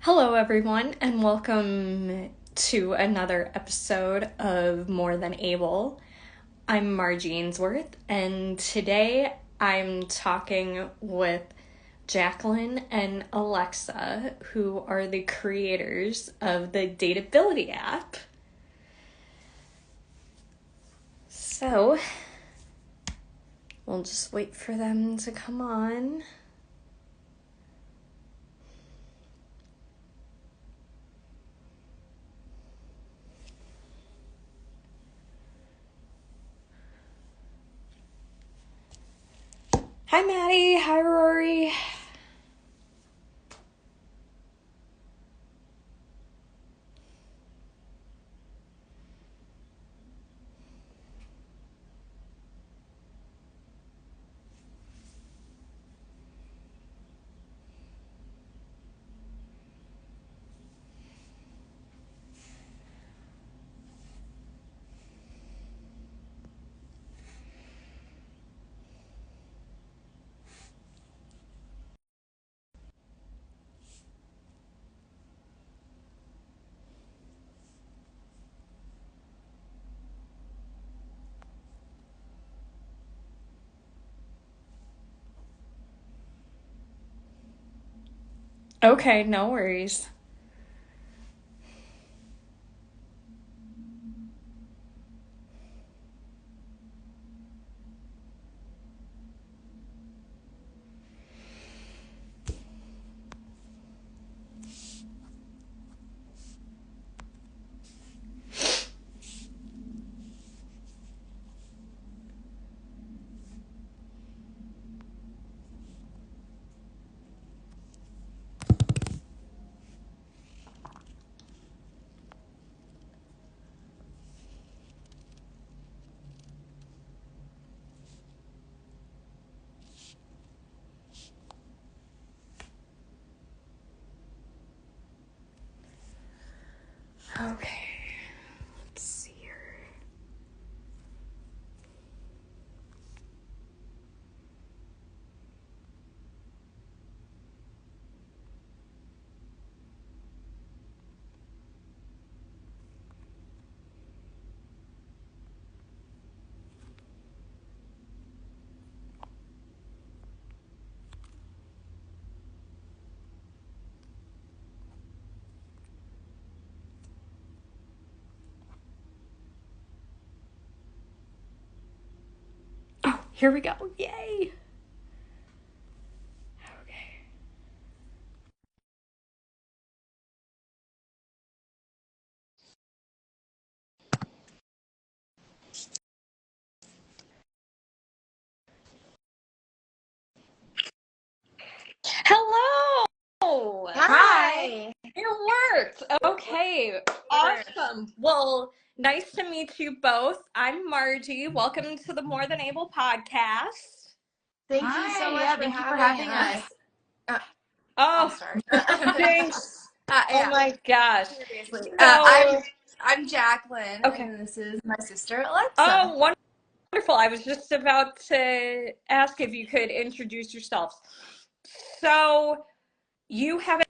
Hello, everyone, and welcome to another episode of More Than Able. I'm Margie Ainsworth, and today I'm talking with Jacqueline and Alexa, who are the creators of the Dateability app. So, we'll just wait for them to come on. Hi, Maddie. Hi, Rory. Okay, no worries. Okay, let's see here. Oh, here we go. Yay! Okay. Hello! Hi. It worked. Okay, awesome. Well, nice to meet you both. I'm Margie. Welcome to the More Than Able podcast. Thank you so much Thank you for for having having us. I'll Oh, start. thanks. Oh Yeah, my gosh. seriously. So, I'm Jacqueline, okay. and this is my sister Alexa. Oh, wonderful. I was just about to ask if you could introduce yourselves. So, you have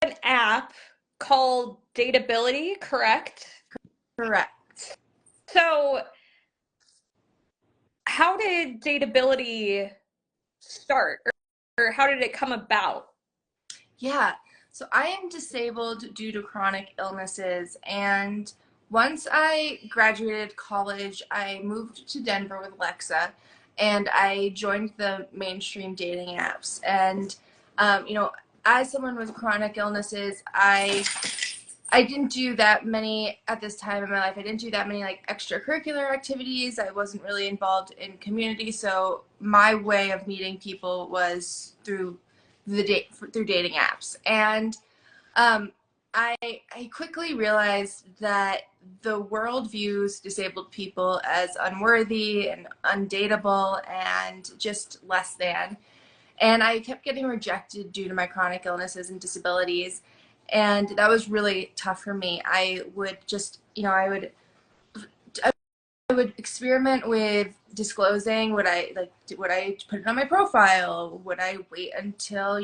an app called Dateability, correct? Correct. So, how did Dateability start, or how did it come about? Yeah. So I am disabled due to chronic illnesses, and once I graduated college, I moved to Denver with Alexa, and I joined the mainstream dating apps. And as someone with chronic illnesses, I didn't do that many at this time in my life. I didn't do that many like extracurricular activities. I wasn't really involved in community, so my way of meeting people was through through dating apps. And um, I quickly realized that the world views disabled people as unworthy and undateable and just less than. And I kept getting rejected due to my chronic illnesses and disabilities. And that was really tough for me. I would just, I would experiment with disclosing. Would I put it on my profile? Would I wait until,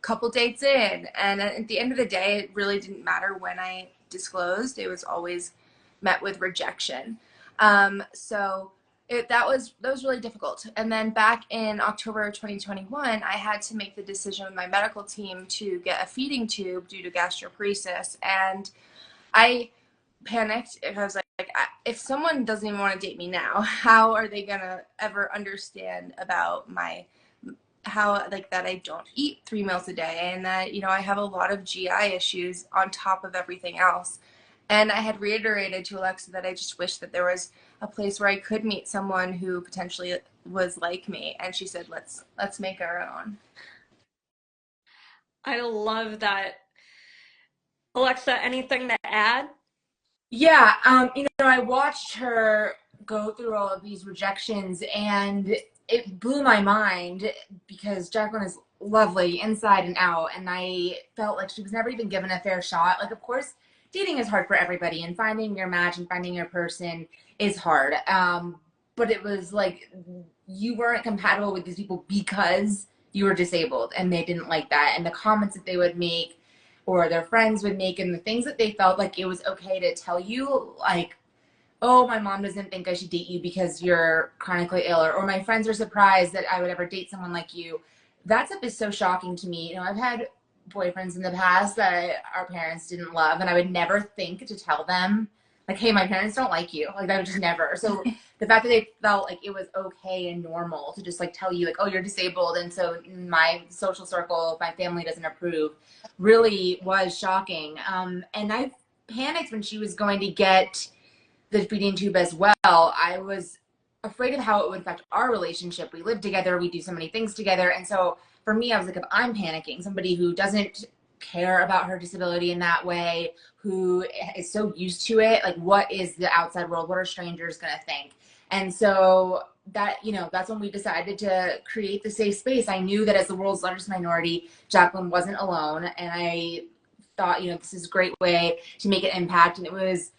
couple dates in, and at the end of the day, it really didn't matter when I disclosed. It was always met with rejection. So that was really difficult. And then back in October of 2021, I had to make the decision with my medical team to get a feeding tube due to gastroparesis, and I panicked. I was like, if someone doesn't even want to date me now, how are they gonna ever understand about my how like that I don't eat 3 meals a day, and that I have a lot of GI issues on top of everything else. And I had reiterated to Alexa that I just wish that there was a place where I could meet someone who potentially was like me. And she said, let's make our own. I love that. Alexa, anything to add? Yeah, I watched her go through all of these rejections, and it blew my mind because Jacqueline is lovely inside and out, and I felt like she was never even given a fair shot. Like, of course, dating is hard for everybody, and finding your match and finding your person is hard. But it was like you weren't compatible with these people because you were disabled, and they didn't like that, and the comments that they would make or their friends would make, and the things that they felt like it was okay to tell you, like, oh, my mom doesn't think I should date you because you're chronically ill, or my friends are surprised that I would ever date someone like you. That stuff is so shocking to me. I've had boyfriends in the past that our parents didn't love, and I would never think to tell them, like, hey, my parents don't like you. Like, I would just never. So the fact that they felt like it was okay and normal to just, like, tell you, like, oh, you're disabled, and so my social circle, my family doesn't approve, really was shocking. And I panicked when she was going to get the feeding tube as well. I was afraid of how it would affect our relationship. We live together, we do so many things together. And so for me, I was like, if I'm panicking, somebody who doesn't care about her disability in that way, who is so used to it, like, what is the outside world? What are strangers going to think? And so that, that's when we decided to create the safe space. I knew that as the world's largest minority, Jacqueline wasn't alone. And I thought, this is a great way to make an impact. And it was,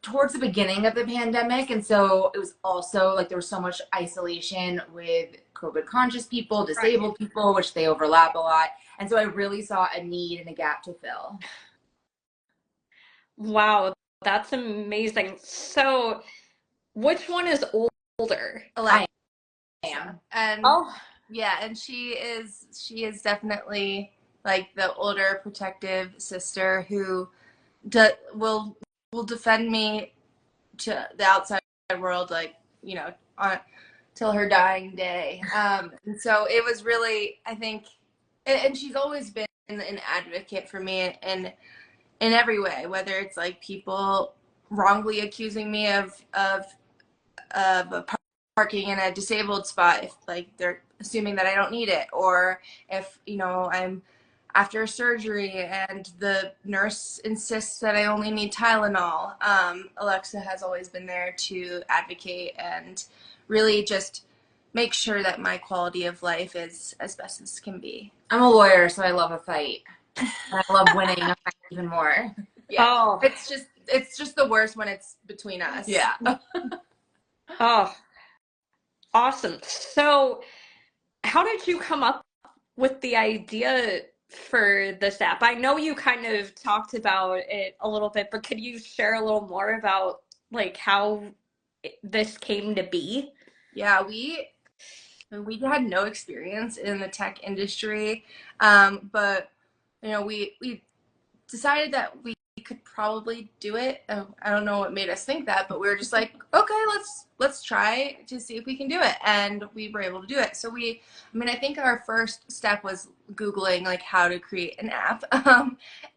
towards the beginning of the pandemic. And so it was also like there was so much isolation with COVID conscious people, disabled people, which they overlap a lot. And so I really saw a need and a gap to fill. Wow, that's amazing. So, which one is older? Alexa. I am. And Oh, yeah, and she is definitely like the older protective sister who will defend me to the outside world, like, on till her dying day. And so it was really, I think, and she's always been an advocate for me in every way, whether it's like people wrongly accusing me of parking in a disabled spot if like they're assuming that I don't need it, or if I'm after surgery and the nurse insists that I only need Tylenol. Alexa has always been there to advocate and really just make sure that my quality of life is as best as can be. I'm a lawyer, so I love a fight. And I love winning a fight even more. Yeah. oh, It's just the worst when it's between us. Yeah. oh, awesome. So, how did you come up with the idea for this app? I know you kind of talked about it a little bit, but could you share a little more about like how this came to be? Yeah, we had no experience in the tech industry, but we decided that we could probably do it. I don't know what made us think that, but we were just like, okay, let's try to see if we can do it, and we were able to do it. So I think our first step was Googling like how to create an app,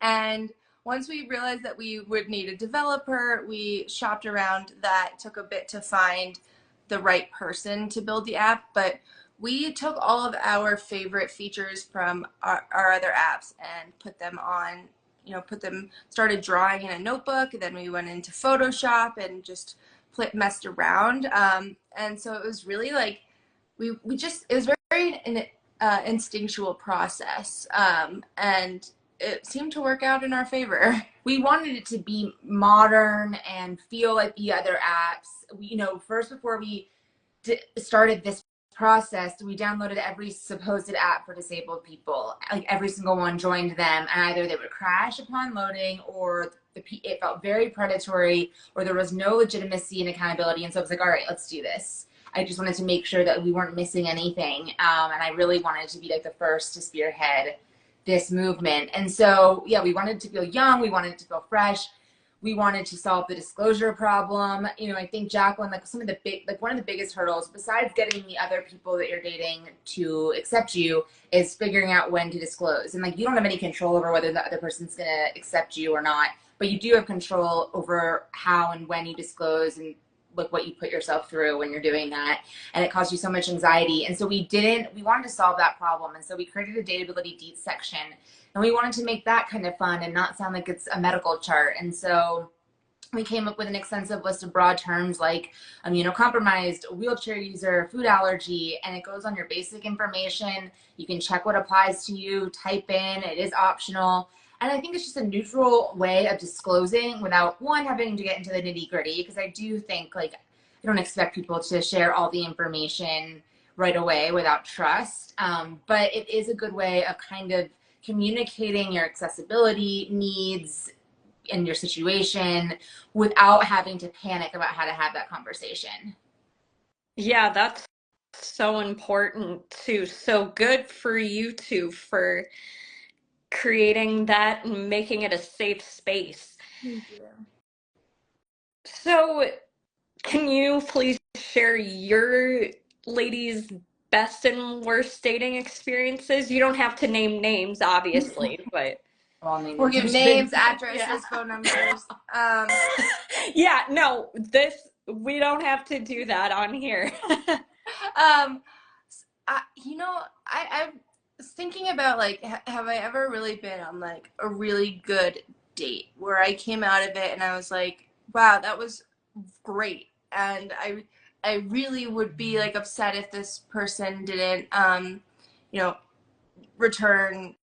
and once we realized that we would need a developer, we shopped around. That took a bit to find the right person to build the app, but we took all of our favorite features from our other apps and put them on, started drawing in a notebook, and then we went into Photoshop and just messed around. And so it was really like, it was very an instinctual process. And it seemed to work out in our favor. We wanted it to be modern and feel like the other apps. First before we started this process, we downloaded every supposed app for disabled people. Like every single one joined them, and either they would crash upon loading, or it felt very predatory, or there was no legitimacy and accountability. And so I was like, all right, let's do this. I just wanted to make sure that we weren't missing anything. And I really wanted to be like the first to spearhead this movement. And so, yeah, we wanted to feel young. We wanted to feel fresh. We wanted to solve the disclosure problem. You know, I think Jacqueline, like one of the biggest hurdles, besides getting the other people that you're dating to accept you, is figuring out when to disclose. And like, you don't have any control over whether the other person's gonna accept you or not, but you do have control over how and when you disclose, and like what you put yourself through when you're doing that. And it caused you so much anxiety. And so we wanted to solve that problem. And so we created a Dateability Deets section. And we wanted to make that kind of fun and not sound like it's a medical chart. And so we came up with an extensive list of broad terms like immunocompromised, wheelchair user, food allergy, and it goes on your basic information. You can check what applies to you, type in, it is optional. And I think it's just a neutral way of disclosing without, one, having to get into the nitty gritty, because I do think, like, I don't expect people to share all the information right away without trust. But it is a good way of kind of communicating your accessibility needs and your situation without having to panic about how to have that conversation. Yeah, that's so important too. So good for you two for creating that and making it a safe space. Thank you. So, can you please share your ladies' best and worst dating experiences? You don't have to name names, obviously, but We'll give names, addresses, Yeah. phone numbers. Yeah, no, we don't have to do that on here. I was thinking about, like, have I ever really been on like a really good date where I came out of it and I was like, wow, that was great, and I really would be like upset if this person didn't return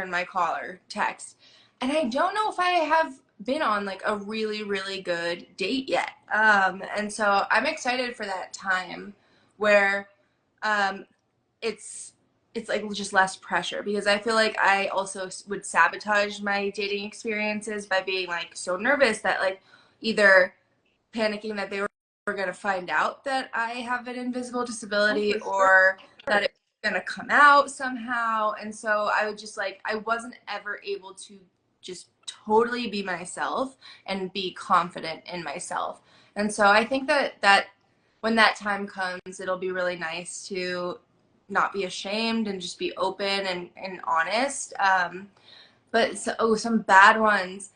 my call or text. And I don't know if I have been on like a really, really good date yet. And so I'm excited for that time where it's like just less pressure, because I feel like I also would sabotage my dating experiences by being like so nervous that, like, either panicking that they were going to find out that I have an invisible disability, or that it's going to come out somehow. And so I would just, like, I wasn't ever able to just totally be myself and be confident in myself. And so I think that when that time comes, it'll be really nice to not be ashamed and just be open and honest. But some bad ones.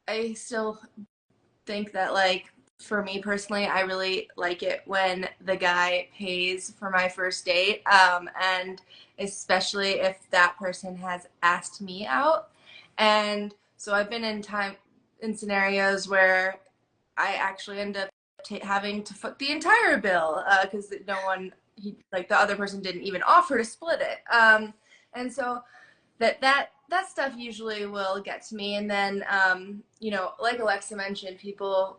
I still think that, like, for me personally, I really like it when the guy pays for my first date, and especially if that person has asked me out. And so I've been in scenarios where I actually end up having to foot the entire bill, because the other person didn't even offer to split it. And so that stuff usually will get to me. And then, like Alexa mentioned, people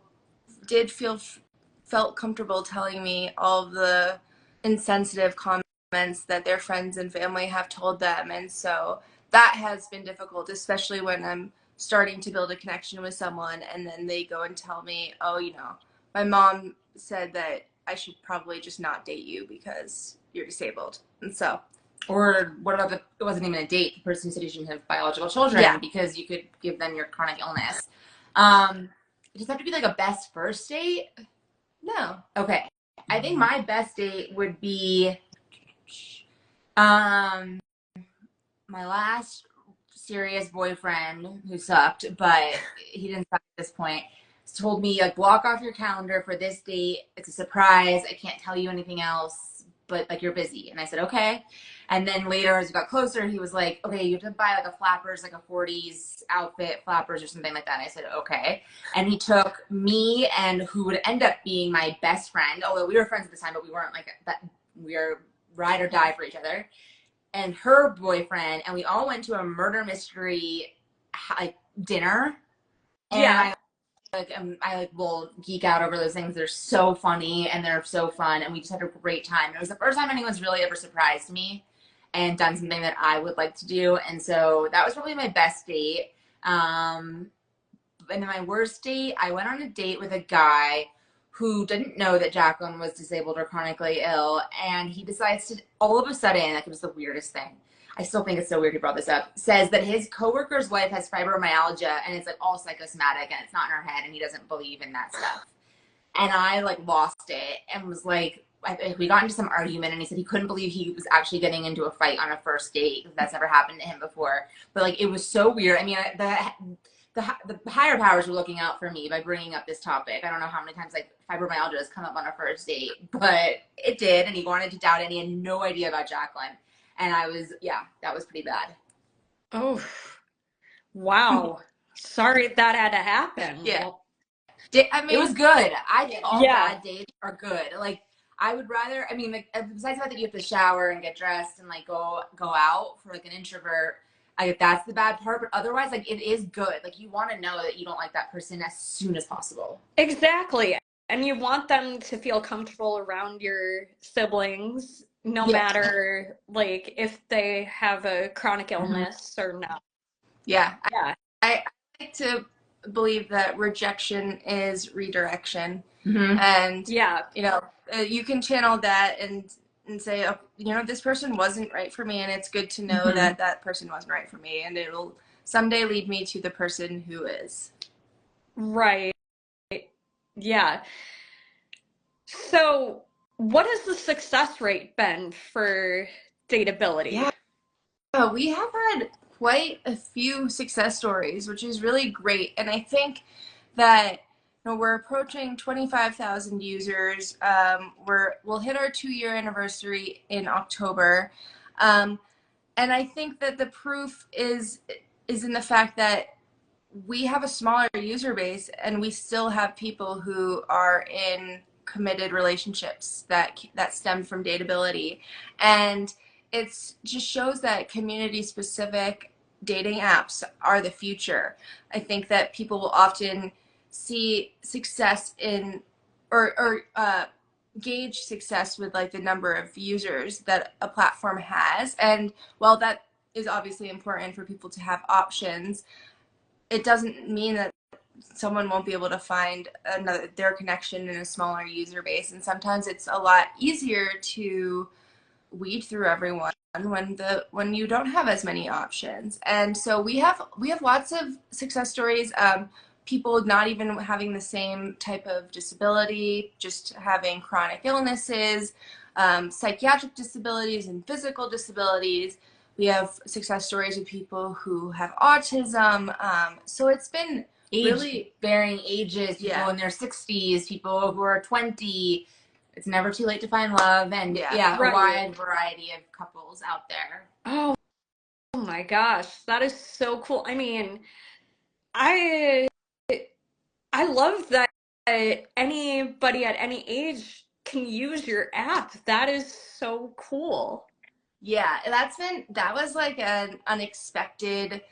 did felt comfortable telling me all of the insensitive comments that their friends and family have told them. And so that has been difficult, especially when I'm starting to build a connection with someone and then they go and tell me, oh, my mom said that I should probably just not date you because you're disabled. And so, or what about it wasn't even a date, the person said you shouldn't have biological children because you could give them your chronic illness. Does it have to be like a best first date? No. Okay. I think my best date would be my last serious boyfriend, who sucked, but he didn't suck at this point, told me, like, block off your calendar for this date. It's a surprise. I can't tell you anything else, but, like, you're busy. And I said, okay. And then later, as we got closer, he was like, okay, you have to buy, like, a flappers, like a 40s outfit, flappers or something like that. And I said, okay. And he took me and who would end up being my best friend, although we were friends at the time, but we weren't like that. We were ride or die for each other, and her boyfriend, and we all went to a murder mystery, like, dinner. And Yeah. I I will geek out over those things. They're so funny and they're so fun, and we just had a great time. It was the first time anyone's really ever surprised me and done something that I would like to do, and so that was probably my best date. And then my worst date, I went on a date with a guy who didn't know that Jacqueline was disabled or chronically ill, and he decides to all of a sudden, like, it was the weirdest thing. I still think it's so weird he brought this up, says that his coworker's wife has fibromyalgia and it's like all psychosomatic and it's not in her head and he doesn't believe in that stuff. And I like lost it and was like, we got into some argument and he said he couldn't believe he was actually getting into a fight on a first date because that's never happened to him before. But like, it was so weird. I mean, the higher powers were looking out for me by bringing up this topic. I don't know how many times like fibromyalgia has come up on a first date, but it did. And he wanted to doubt it and he had no idea about Jacqueline. And that was pretty bad. Oh, wow. Sorry that had to happen. Yeah. I mean, it was good. I think all bad dates are good. Like, I would rather, I mean, like, besides the fact that you have to shower and get dressed and like go out for like an introvert, that's the bad part. But otherwise, like, it is good. Like, you want to know that you don't like that person as soon as possible. Exactly. And you want them to feel comfortable around your siblings, no matter like if they have a chronic illness or not. Yeah. I like to believe that rejection is redirection. And you can channel that and say, oh, this person wasn't right for me, and it's good to know that that person wasn't right for me, and it'll someday lead me to the person who is. Right. Yeah. So what has the success rate been for Dateability? Yeah, we have had quite a few success stories, which is really great. And I think that we're approaching 25,000 users. We'll hit our 2-year anniversary in October. And I think that the proof is in the fact that we have a smaller user base and we still have people who are in committed relationships that stem from Dateability. And it just shows that community specific dating apps are the future. I think that people will often see success in or gauge success with like the number of users that a platform has. And while that is obviously important for people to have options, it doesn't mean that someone won't be able to find their connection in a smaller user base. And sometimes it's a lot easier to weed through everyone when you don't have as many options. And so we have lots of success stories. People not even having the same type of disability, just having chronic illnesses, psychiatric disabilities and physical disabilities. We have success stories of people who have autism. So it's been really varying ages, people in their 60s, people who are 20. It's never too late to find love, and a wide variety of couples out there. Oh my gosh, that is so cool. I mean, I love that anybody at any age can use your app. That is so cool. Yeah, that was like an unexpected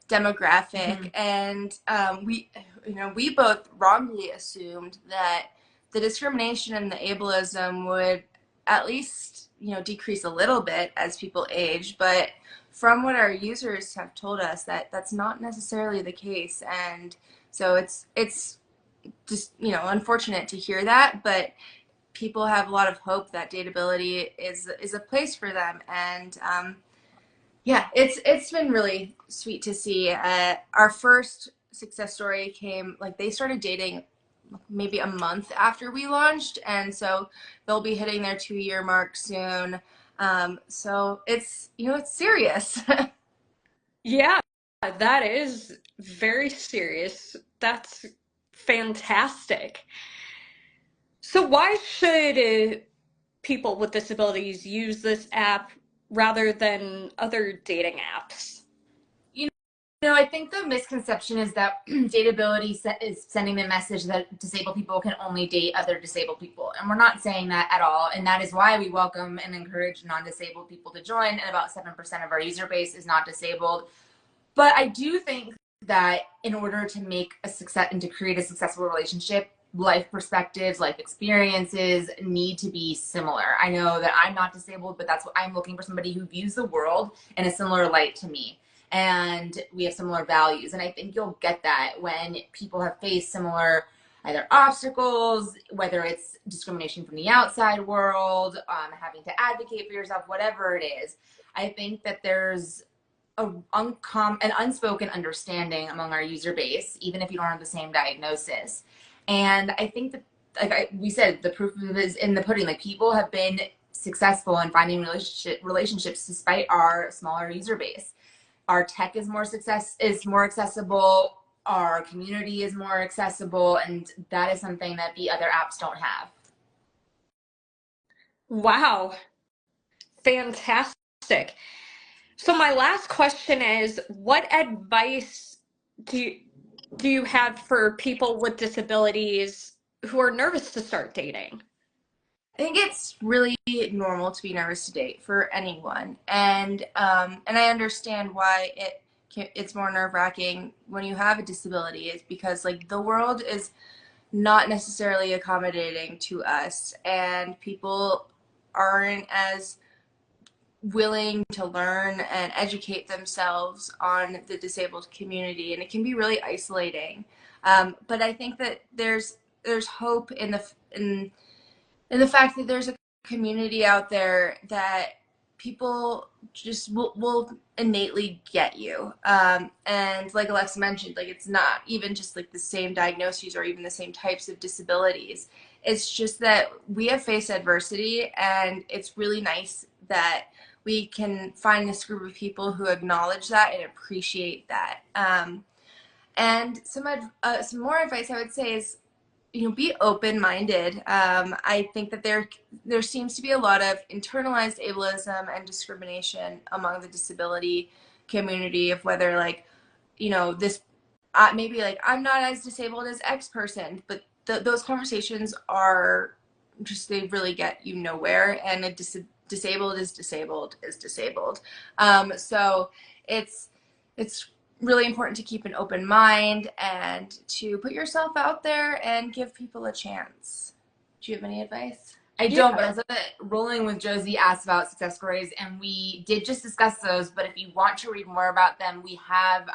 demographic, and we both wrongly assumed that the discrimination and the ableism would at least decrease a little bit as people age, but from what our users have told us, that's not necessarily the case. And so it's just unfortunate to hear that, but people have a lot of hope that Dateability is a place for them. And it's been really sweet to see. Our first success story came, like, they started dating maybe a month after we launched, and so they'll be hitting their 2-year mark soon. So it's it's serious. Yeah, that is very serious. That's fantastic. So why should people with disabilities use this app rather than other dating apps? I think the misconception is that Dateability is sending the message that disabled people can only date other disabled people. And we're not saying that at all. And that is why we welcome and encourage non-disabled people to join. And about 7% of our user base is not disabled. But I do think that in order to make a success and to create a successful relationship, life perspectives, life experiences need to be similar. I know that I'm not disabled, but that's what I'm looking for, somebody who views the world in a similar light to me. And we have similar values. And I think you'll get that when people have faced similar either obstacles, whether it's discrimination from the outside world, having to advocate for yourself, whatever it is. I think that there's an unspoken understanding among our user base, even if you don't have the same diagnosis. And I think that, we said, the proof of it is in the pudding. Like, people have been successful in finding relationships despite our smaller user base. Our tech is more accessible. Our community is more accessible, and that is something that the other apps don't have. Wow. Fantastic. So my last question is, what advice do you have for people with disabilities who are nervous to start dating? I think it's really normal to be nervous to date for anyone, and I understand why it's more nerve-wracking when you have a disability. Is because, like, the world is not necessarily accommodating to us, and people aren't as willing to learn and educate themselves on the disabled community, and it can be really isolating. But I think that there's hope in the fact that there's a community out there that people just will innately get you. And like Alexa mentioned, like, it's not even just like the same diagnoses or even the same types of disabilities. It's just that we have faced adversity, and it's really nice that we can find this group of people who acknowledge that and appreciate that. And some more advice I would say is, be open-minded. I think that there seems to be a lot of internalized ableism and discrimination among the disability community, of whether, like, this maybe, like, I'm not as disabled as X person, but those conversations are just, they really get you nowhere, and disabled is disabled is disabled. So it's really important to keep an open mind and to put yourself out there and give people a chance. Do you have any advice? I don't, but I said that Rolling with Josie asked about success stories, and we did just discuss those. But if you want to read more about them, we have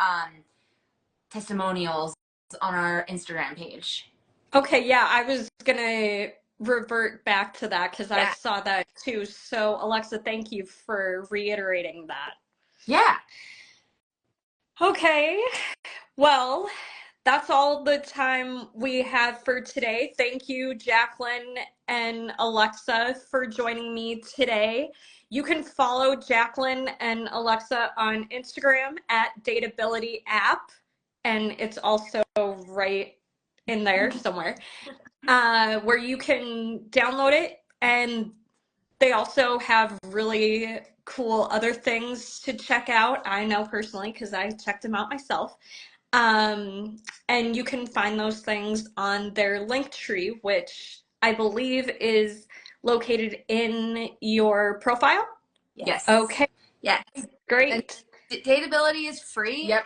testimonials on our Instagram page. Okay, yeah, I was gonna revert back to that because I saw that too. So, Alexa, thank you for reiterating that. Yeah. Okay, well, that's all the time we have for today. Thank you, Jacqueline and Alexa, for joining me today. You can follow Jacqueline and Alexa on Instagram at Dateability app, and it's also right in there somewhere, where you can download it. And they also have really cool other things to check out. I know personally because I checked them out myself. And you can find those things on their link tree, which I believe is located in your profile. Yes. Okay. Yes. Great. And Dateability is free. Yep.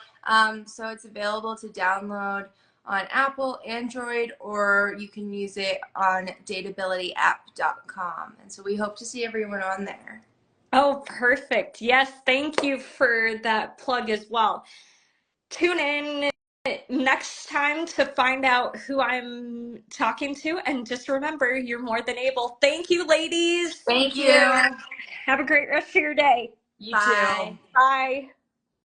So it's available to download on Apple, Android, or you can use it on dateabilityapp.com. And so we hope to see everyone on there. Oh, perfect. Yes, thank you for that plug as well. Tune in next time to find out who I'm talking to, and just remember, you're more than able. Thank you, ladies. Thank you. Have a great rest of your day. You Bye. too. Bye.